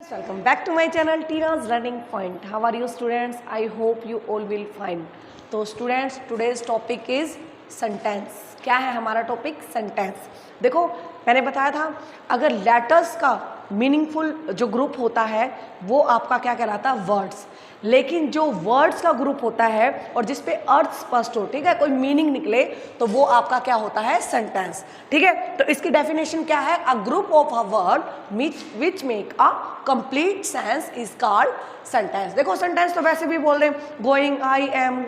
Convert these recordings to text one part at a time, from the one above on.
Welcome back to my channel Tina's Learning Point. How are you students? I hope you all will fine. तो students today's topic is sentence. क्या है हमारा topic? Sentence. देखो मैंने बताया था अगर लेटर्स का मीनिंगफुल जो ग्रुप होता है वो आपका क्या कहलाता है? वर्ड्स. लेकिन जो वर्ड्स का ग्रुप होता है और जिस पे अर्थ स्पष्ट हो, ठीक है, कोई मीनिंग निकले, तो वो आपका क्या होता है? सेंटेंस. ठीक है, तो इसकी डेफिनेशन क्या है? A group of a word which make a complete sense is called sentence. देखो सेंटेंस तो वैसे भी बोल रहे हैं गोइंग, आई एम,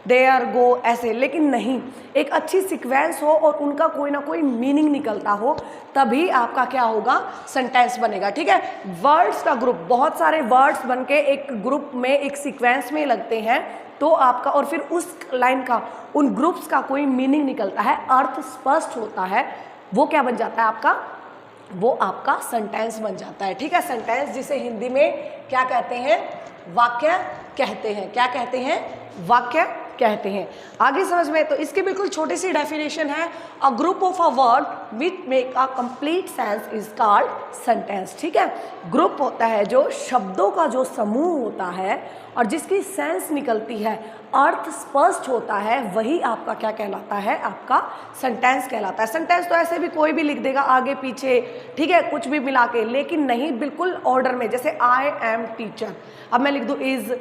देयर, गो, ऐसे, लेकिन नहीं, एक अच्छी सीक्वेंस हो और उनका कोई ना कोई मीनिंग निकलता हो तभी आपका क्या होगा? सेंटेंस बनेगा. ठीक है, वर्ड्स का ग्रुप, बहुत सारे वर्ड्स बनके एक ग्रुप में एक सीक्वेंस में लगते हैं तो आपका, और फिर उस लाइन का उन ग्रुप्स का कोई मीनिंग निकलता है, अर्थ स्पष्ट होता है, वो क्या बन जाता है आपका? वो आपका सेंटेंस बन जाता है. ठीक है, सेंटेंस जिसे हिंदी में क्या कहते हैं? वाक्य कहते हैं. क्या कहते हैं? वाक्य कहते हैं. आगे समझ में, तो इसकी बिल्कुल छोटी सी डेफिनेशन है, a group of a word which make a complete sense is called sentence. ठीक है, ग्रुप होता है जो शब्दों का जो समूह होता है और जिसकी सेंस निकलती है, अर्थ स्पष्ट होता है, वही आपका क्या कहलाता है? आपका सेंटेंस कहलाता है. सेंटेंस तो ऐसे भी कोई भी लिख देगा आगे पीछे, ठीक है, कुछ भी मिला के, लेकिन नहीं बिल्कुल ऑर्डर में. जैसे आई एम टीचर, अब मैं लिख दूँ इज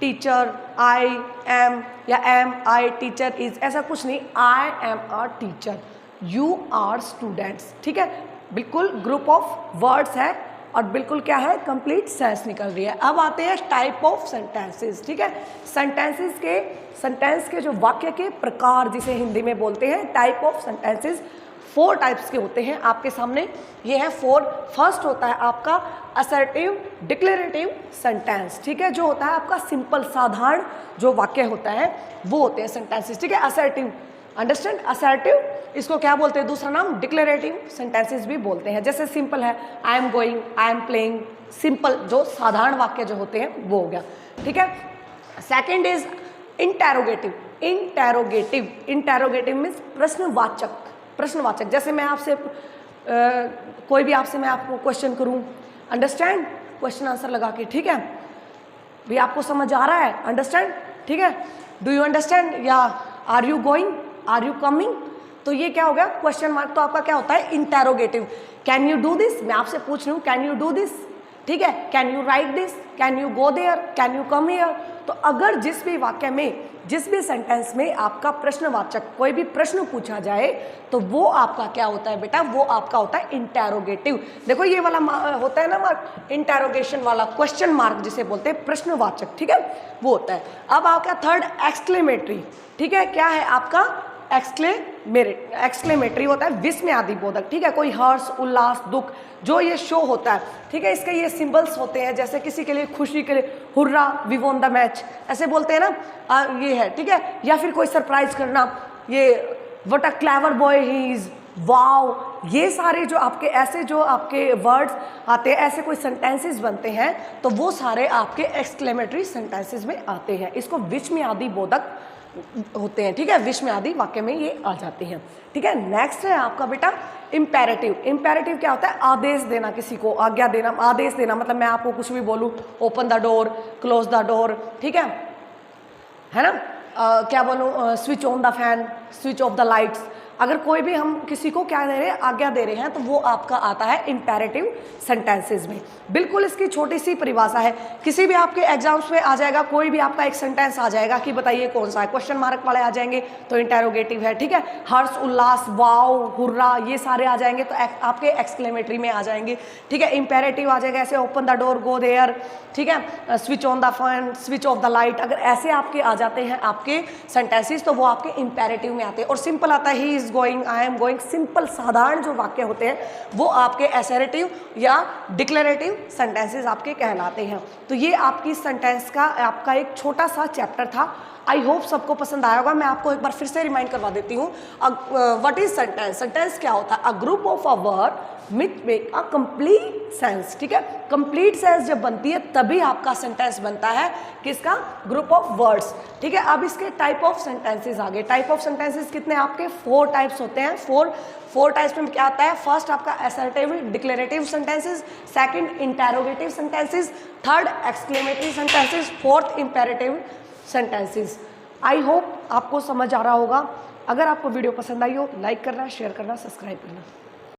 टीचर, आई एम, या एम आई टीचर इज, ऐसा कुछ नहीं. I am a teacher, you are students. ठीक है, बिल्कुल ग्रुप ऑफ वर्ड्स है और बिल्कुल क्या है? कंप्लीट सेंस निकल रही है. अब आते हैं टाइप ऑफ सेंटेंसेस. ठीक है, सेंटेंस के जो वाक्य के प्रकार जिसे हिंदी में बोलते हैं, टाइप ऑफ सेंटेंसेस 4 टाइप्स के होते हैं आपके सामने. ये है 4. फर्स्ट होता है आपका असर्टिव डिक्लेरेटिव सेंटेंस. ठीक है, जो होता है आपका सिंपल साधारण जो वाक्य होता है वो होते हैं सेंटेंसेस. ठीक है, असर्टिव, अंडरस्टैंड, असर्टिव, इसको क्या बोलते हैं? दूसरा नाम डिक्लेरेटिव सेंटेंसेस भी बोलते हैं. जैसे सिंपल है I am going, I am playing, simple जो साधारण वाक्य जो होते हैं वो हो गया. ठीक है, second is interrogative. Interrogative means प्रश्नवाचक. जैसे मैं आपसे कोई भी आपसे मैं आपको क्वेश्चन करूं, अंडरस्टैंड, क्वेश्चन आंसर लगा के, ठीक है, भी आपको समझ आ रहा है? अंडरस्टैंड, ठीक है, डू यू अंडरस्टैंड, या are you going, are you coming, तो ये क्या हो गया? Question mark. तो आपका क्या होता है? Interrogative. Can you do this, मैं आपसे पूछ रही हूँ कैन यू डू दिस, ठीक है, can you write this, can you go there, can you come here. तो अगर जिस भी वाक्य में, जिस भी सेंटेंस में आपका प्रश्नवाचक कोई भी प्रश्न पूछा जाए तो वो आपका क्या होता है बेटा? वो आपका होता है इंटेरोगेटिव. देखो ये वाला होता है ना मार्क, इंटेरोगेशन वाला, क्वेश्चन मार्क जिसे बोलते हैं प्रश्नवाचक. ठीक है, वो होता है. अब आपका थर्ड एक्सक्लेमेटरी. ठीक है, क्या है आपका? एक्सक्लेमेटरी होता है विस्मयादिबोधक. ठीक है, कोई हर्ष, उल्लास, दुख जो ये शो होता है, ठीक है, इसके ये सिंबल्स होते हैं. जैसे किसी के लिए खुशी के लिए hurrah, we won the match, ऐसे बोलते हैं ना, ये है. ठीक है, या फिर कोई सरप्राइज करना, ये what a clever boy he is, wow, ये सारे जो आपके ऐसे जो आपके वर्ड्स आते हैं, ऐसे कोई सेंटेंसेस बनते हैं, तो वो सारे आपके एक्सक्लेमेटरी सेंटेंसेस में आते हैं. इसको विस्मयादिबोधक होते हैं. ठीक है, विस्मयादि वाक्य में ये आ जाते हैं. ठीक है, नेक्स्ट है आपका बेटा इम्पेरेटिव. इम्पेरेटिव क्या होता है? आदेश देना, किसी को आज्ञा देना. आदेश देना मतलब मैं आपको कुछ भी बोलूँ, open the door, close the door, ठीक है ना, क्या बोलूँ, switch on the fan, switch off the lights. अगर कोई भी हम किसी को क्या दे रहे हैं? आज्ञा दे रहे हैं, तो वो आपका आता है इम्पेरेटिव सेंटेंसेस में. बिल्कुल इसकी छोटी सी परिभाषा है, किसी भी आपके एग्जाम्स में आ जाएगा, कोई भी आपका एक सेंटेंस आ जाएगा कि बताइए कौन सा है, क्वेश्चन मार्क वाले आ जाएंगे तो इंटेरोगेटिव है. ठीक है, हर्ष, उल्लास, वाओ, हुर्रा, ये सारे आ जाएंगे तो आपके एक्सक्लेमेटरी में आ जाएंगे. ठीक है, इम्पेरेटिव आ जाएगा ऐसे open the door, go there, ठीक है, switch on the fan, switch off the light. अगर ऐसे आपके आ जाते हैं आपके सेंटेंसेस तो वो आपके इम्पेरेटिव में आते हैं. और सिंपल आता है he is going, I am going, simple साधारण जो वाक्य होते हैं वो आपके असर्टिव या डिक्लेरेटिव सेंटेंसेस आपके कहलाते हैं. तो ये आपकी सेंटेंस का आपका एक छोटा सा चैप्टर था. आई होप सबको पसंद आया होगा। मैं आपको एक बार फिर से रिमाइंड करवा देती हूँ। What is sentence? सेंटेंस क्या होता है? A group of a word which make a complete sense. ठीक है, कंप्लीट सेंस जब बनती है तभी आपका सेंटेंस बनता है। किसका? Group of words. ठीक है, अब इसके टाइप ऑफ सेंटेंसेस आ गए। टाइप ऑफ सेंटेंसेस कितने आपके? 4 टाइप्स होते हैं। फोर टाइप्स में क्या आता है? फर्स्ट आपका assertive declarative sentences, second interrogative sentences, third exclamatory sentences, fourth imperative sentences. I hope आपको समझ आ रहा होगा। अगर आपको वीडियो पसंद आई हो, लाइक करना, शेयर करना, सब्सक्राइब करना।